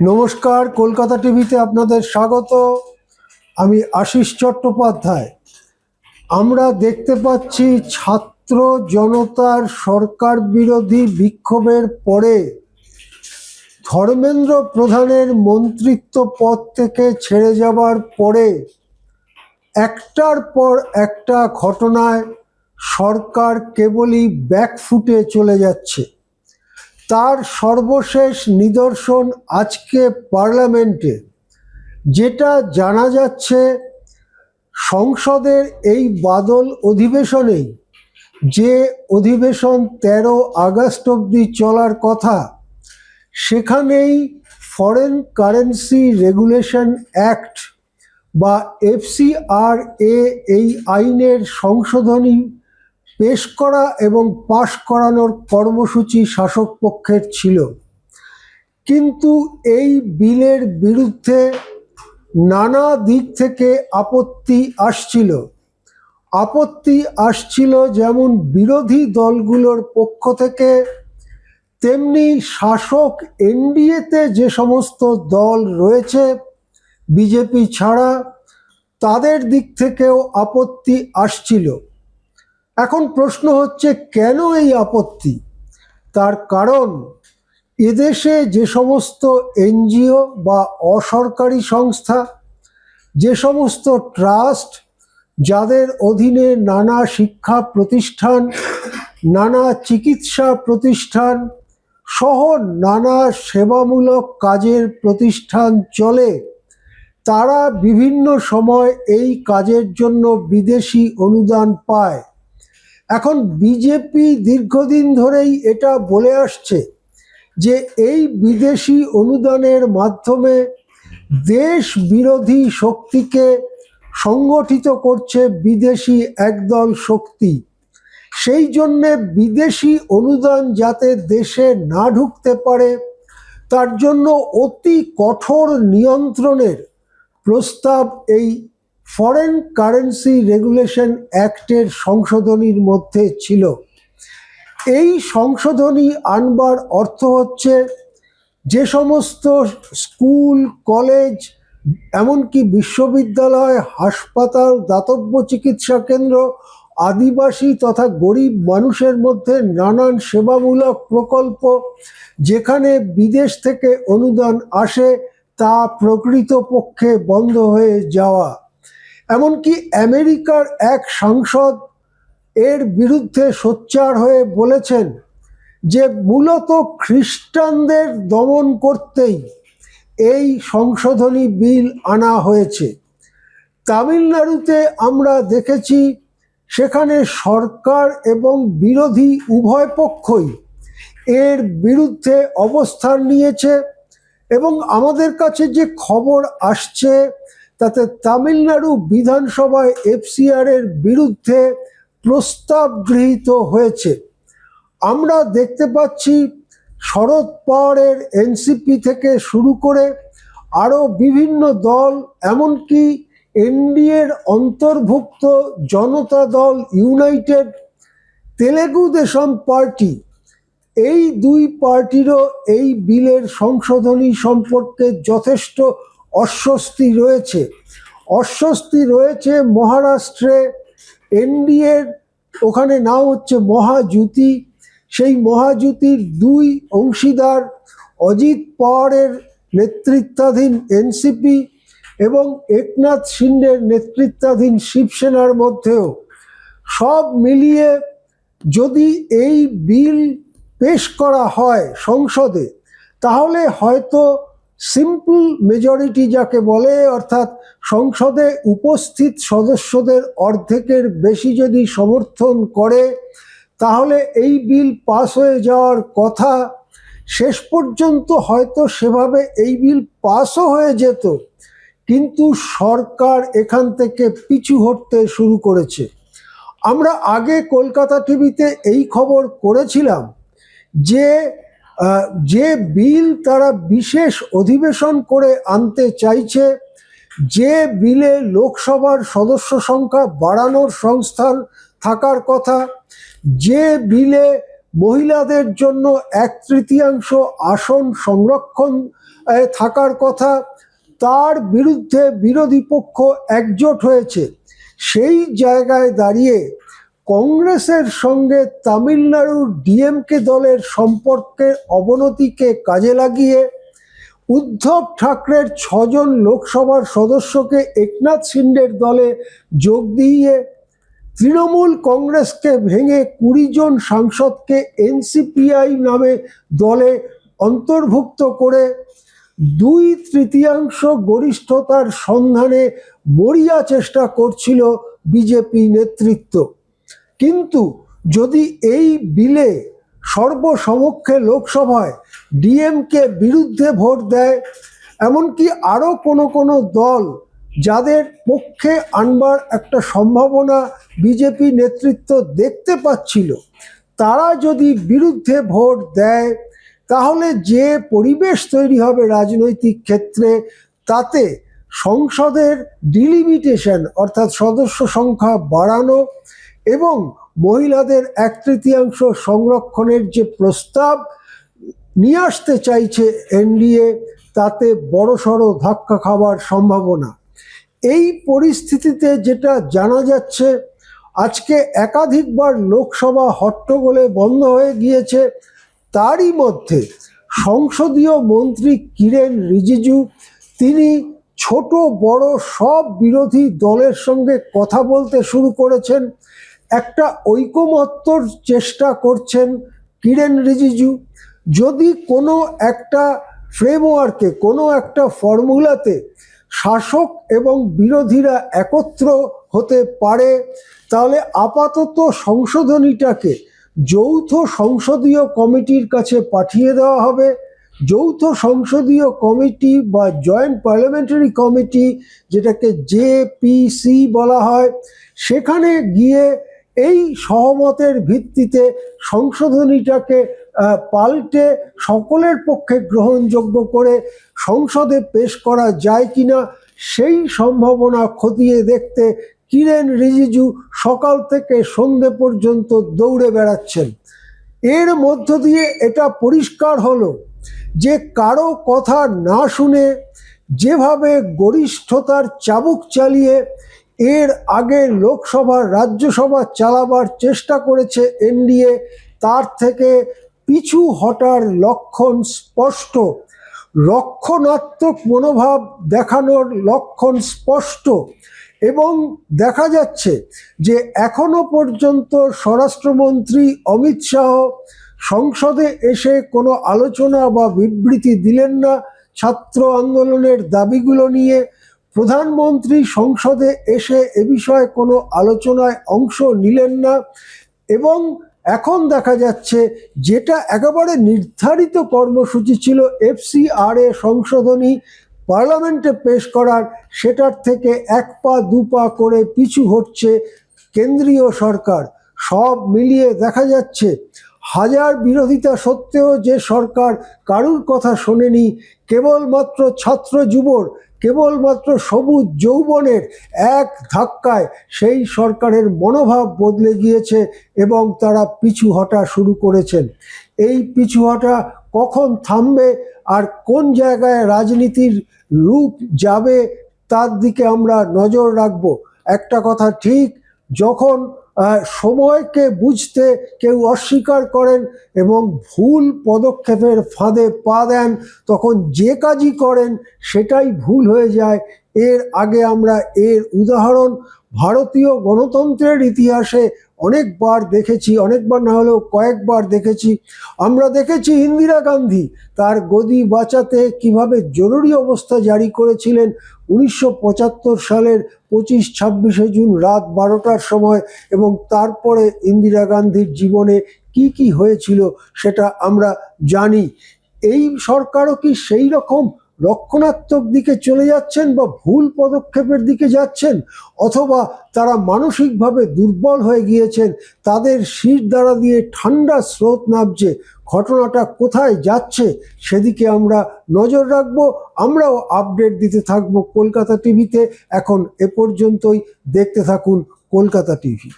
নমস্কার, কলকাতা টিভিতে আপনাদের স্বাগত। আমি আশিস চট্টোপাধ্যায়। আমরা দেখতে পাচ্ছি ছাত্র জনতার সরকার বিরোধী বিক্ষোভের পরে ধর্মেন্দ্র প্রধানের মন্ত্রিত্ব পদ থেকে ছেড়ে যাবার পরে একটার পর একটা ঘটনায় সরকার কেবলই ব্যাকফুটে চলে যাচ্ছে। তার সর্বশেষ নিদর্শন আজকে পার্লামেন্টে, যেটা জানা যাচ্ছে সংসদের এই বাদল অধিবেশনেই, যে অধিবেশন 13 আগস্ট অবধি চলার কথা, সেখানেই ফরেন কারেন্সি রেগুলেশন অ্যাক্ট বা FCRA এই আইনের সংশোধনী পেশ করা এবং পাশ করানোর কর্মসূচি শাসক পক্ষের ছিল। কিন্তু এই বিলের বিরুদ্ধে নানা দিক থেকে আপত্তি আসছিল, যেমন বিরোধী দলগুলোর পক্ষ থেকে, তেমনি শাসক NDA-তে যে সমস্ত দল রয়েছে বিজেপি ছাড়া, তাদের দিক থেকেও আপত্তি আসছিল। এখন প্রশ্ন হচ্ছে, কেন এই আপত্তি? তার কারণ, এদেশে যে সমস্ত NGO বা অসরকারি সংস্থা, যে সমস্ত ট্রাস্ট, যাদের অধীনে নানা শিক্ষা প্রতিষ্ঠান, নানা চিকিৎসা প্রতিষ্ঠান সহ নানা সেবামূলক কাজের প্রতিষ্ঠান চলে, তারা বিভিন্ন সময় এই কাজের জন্য বিদেশি অনুদান পায়। এখন বিজেপি দীর্ঘদিন ধরেই এটা বলে আসছে যে এই বিদেশি অনুদানের মাধ্যমে দেশ বিরোধী শক্তিকে সংগঠিত করছে বিদেশি একদল শক্তি। সেই জন্যে বিদেশি অনুদান যাতে দেশে না ঢুকতে পারে, তার জন্য অতি কঠোর নিয়ন্ত্রণের প্রস্তাব এই ফরেন কারেন্সি রেগুলেশন অ্যাক্টের সংশোধনীর মধ্যে ছিল। এই সংশোধনী আনবার অর্থ হচ্ছে, যে সমস্ত স্কুল, কলেজ, এমনকি বিশ্ববিদ্যালয়, হাসপাতাল, দাতব্য চিকিৎসা কেন্দ্র, আদিবাসী তথা গরিব মানুষের মধ্যে নানান সেবামূলক প্রকল্প, যেখানে বিদেশ থেকে অনুদান আসে, তা প্রকৃতপক্ষে বন্ধ হয়ে যাওয়া। এমনকি আমেরিকার এক সাংসদ এর বিরুদ্ধে সোচ্চার হয়ে বলেছেন যে মূলত খ্রিস্টানদের দমন করতেই এই সংশোধনী বিল আনা হয়েছে। তামিলনাড়ুতে আমরা দেখেছি, সেখানে সরকার এবং বিরোধী উভয় পক্ষই এর বিরুদ্ধে অবস্থান নিয়েছে, এবং আমাদের কাছে যে খবর আসছে তাতে তামিলনাড়ু বিধানসভায় FCR-এর বিরুদ্ধে প্রস্তাব গৃহীত হয়েছে। আমরা দেখতে পাচ্ছি শরদ পাওয়ারের NCP থেকে শুরু করে আরও বিভিন্ন দল, এমনকি NDA-র অন্তর্ভুক্ত জনতা দল ইউনাইটেড, তেলেগু দেশম পার্টি, এই দুই পার্টিরও এই বিলের সংশোধনী সম্পর্কে যথেষ্ট অস্বস্তি রয়েছে। মহারাষ্ট্রে NDA-র ওখানে নাম হচ্ছে মহাজুতি, সেই মহাজুতির দুই অংশীদার অজিত পাওয়ারের নেতৃত্বাধীন NCP এবং একনাথ শিন্ডের নেতৃত্বাধীন শিবসেনার মধ্যেও, সব মিলিয়ে যদি এই বিল পেশ করা হয় সংসদে, তাহলে হয়তো সিম্পল মেজরিটি যাকে বলে, অর্থাৎ সংসদে উপস্থিত সদস্যদের অর্ধেকের বেশি যদি সমর্থন করে, তাহলে এই বিল পাস হয়ে যাওয়ার কথা। শেষ পর্যন্ত হয়তো সেভাবে এই বিল পাসও হয়ে যেত, কিন্তু সরকার এখান থেকে পিছু হটতে শুরু করেছে। আমরা আগে কলকাতা টিভিতে এই খবর করেছিলাম যে বিল তারা বিশেষ অধিবেশন করে আনতে চাইছে, যে বিলে লোকসভার সদস্য সংখ্যা বাড়ানোর সংস্থান থাকার কথা, যে বিলে মহিলাদের জন্য 1/3 আসন সংরক্ষণ থাকার কথা, তার বিরুদ্ধে বিরোধী পক্ষ একজোট হয়েছে। সেই জায়গায় দাঁড়িয়ে কংগ্রেসের সঙ্গে তামিলনাড়ুর ডিএমকে দলের সম্পর্কের অবনতিকে কাজে লাগিয়ে উদ্ধব ঠাকরের 6জন লোকসভার সদস্যকে একনাথ শিন্ডের দলে যোগ দিয়ে তৃণমূল কংগ্রেসকে ভেঙে 20 জন সাংসদকে এনসিপিআই নামে দলে অন্তর্ভুক্ত করে 2/3 গরিষ্ঠতার সন্ধানে মরিয়া চেষ্টা করছিল বিজেপি নেতৃত্ব। কিন্তু যদি এই বিলে সর্বসমক্ষে লোকসভায় ডিএমকে বিরুদ্ধে ভোট দেয়, এমনকি আরও কোনো দল যাদের পক্ষে আনবার একটা সম্ভাবনা বিজেপি নেতৃত্ব দেখতে পাচ্ছিল, তারা যদি বিরুদ্ধে ভোট দেয়, তাহলে যে পরিবেশ তৈরি হবে রাজনৈতিক ক্ষেত্রে, তাতে সংসদের ডিলিমিটেশন অর্থাৎ সদস্য সংখ্যা বাড়ানো এবং মহিলাদের 1/3 সংরক্ষণের যে প্রস্তাব নিয়ে আসতে চাইছে এনডিএ, তাতে বড়সড় ধাক্কা খাবার সম্ভাবনা। এই পরিস্থিতিতে যেটা জানা যাচ্ছে, আজকে একাধিকবার লোকসভা হট্টগোলে বন্ধ হয়ে গিয়েছে। তারই মধ্যে সংসদীয় মন্ত্রী কিরেন রিজিজু, তিনি ছোট বড় সব বিরোধী দলের সঙ্গে কথা বলতে শুরু করেছেন। একটা ঐকমত্যর চেষ্টা করছেন কিরেন রিজিজু। যদি কোনো একটা ফ্রেমওয়ার্কে, কোনো একটা ফর্মুলাতে শাসক এবং বিরোধীরা একত্র হতে পারে, তাহলে আপাতত সংশোধনীটাকে যৌথ সংসদীয় কমিটির কাছে পাঠিয়ে দেওয়া হবে। যৌথ সংসদীয় কমিটি বা জয়েন্ট পার্লামেন্টারি কমিটি, যেটাকে জেপিসি বলা হয়, সেখানে গিয়ে এই সহমতের ভিত্তিতে সংশোধনীটাকে পাল্টে সকলের পক্ষে গ্রহণযোগ্য করে সংসদে পেশ করা যায় কিনা, সেই সম্ভাবনা খতিয়ে দেখতে কিরেন রিজিজু সকাল থেকে সন্ধে পর্যন্ত দৌড়ে বেড়াচ্ছেন। এর মধ্য দিয়ে এটা পরিষ্কার হলো যে কারো কথা না শুনে যেভাবে গরিষ্ঠতার চাবুক চালিয়ে এর আগে লোকসভা রাজ্যসভা চালাবার চেষ্টা করেছে এনডিএ, তার থেকে পিছু হটার লক্ষণ স্পষ্ট। রক্ষণাত্মক মনোভাব দেখানোর লক্ষণ স্পষ্ট। এবং দেখা যাচ্ছে যে এখনো পর্যন্ত স্বরাষ্ট্রমন্ত্রী অমিত শাহ সংসদে এসে কোনো আলোচনা বা বিবৃতি দিলেন না ছাত্র আন্দোলনের দাবিগুলো নিয়ে। প্রধানমন্ত্রী সংসদে এসে এ বিষয়ে কোনো আলোচনায় অংশ নিলেন না। এবং এখন দেখা যাচ্ছে যেটা একেবারে নির্ধারিত কর্মসূচি ছিল এফসিআরএ সংশোধনী পার্লামেন্টে পেশ করার, সেটার থেকে 1 পা 2 পা করে পিছু হচ্ছে কেন্দ্রীয় সরকার। সব মিলিয়ে দেখা যাচ্ছে হাজার বিরোধিতা সত্ত্বেও যে সরকার কারুর কথা শোনেনি, কেবলমাত্র ছাত্র যুবর, কেবলমাত্র সবুজ যৌবনের এক ধাক্কায় সেই সরকারের মনোভাব বদলে গিয়েছে এবং তারা পিছু হটা শুরু করেছেন। এই পিছু হটা কখন থামবে আর কোন জায়গায় রাজনীতির রূপ যাবে, তার দিকে আমরা নজর রাখব। একটা কথা ঠিক, যখন সময়কে বুঝতে কেউ অস্বীকার করেন এবং ভুল পদক্ষেপের ফাঁদে পা দেন, তখন যে কাজই করেন সেটাই ভুল হয়ে যায়। এর আগে আমরা এর উদাহরণ ভারতীয় গণতন্ত্রের ইতিহাসে অনেকবার দেখেছি, অনেকবার না হলেও কয়েকবার দেখেছি। আমরা দেখেছি ইন্দিরা গান্ধী তার গদি বাঁচাতে কিভাবে জরুরি অবস্থা জারি করেছিলেন 1975 সালের 25-26 জুন রাত 12টার সময়, এবং তারপরে ইন্দিরা গান্ধীর জীবনে কি হয়েছিল সেটা আমরা জানি। এই সরকারও কি সেই রকম রক্ষণাত্মক দিকে চলে যাচ্ছেন বা ভুল পদক্ষেপের দিকে যাচ্ছেন, অথবা তারা মানসিকভাবে দুর্বল হয়ে গিয়েছেন, তাদের শির দ্বারা দিয়ে ঠান্ডা স্রোত নামছে, ঘটনাটা কোথায় যাচ্ছে সেদিকে আমরা নজর রাখবো। আমরাও আপডেট দিতে থাকবো কলকাতা টিভিতে। এখন এ পর্যন্তই, দেখতে থাকুন কলকাতা টিভি।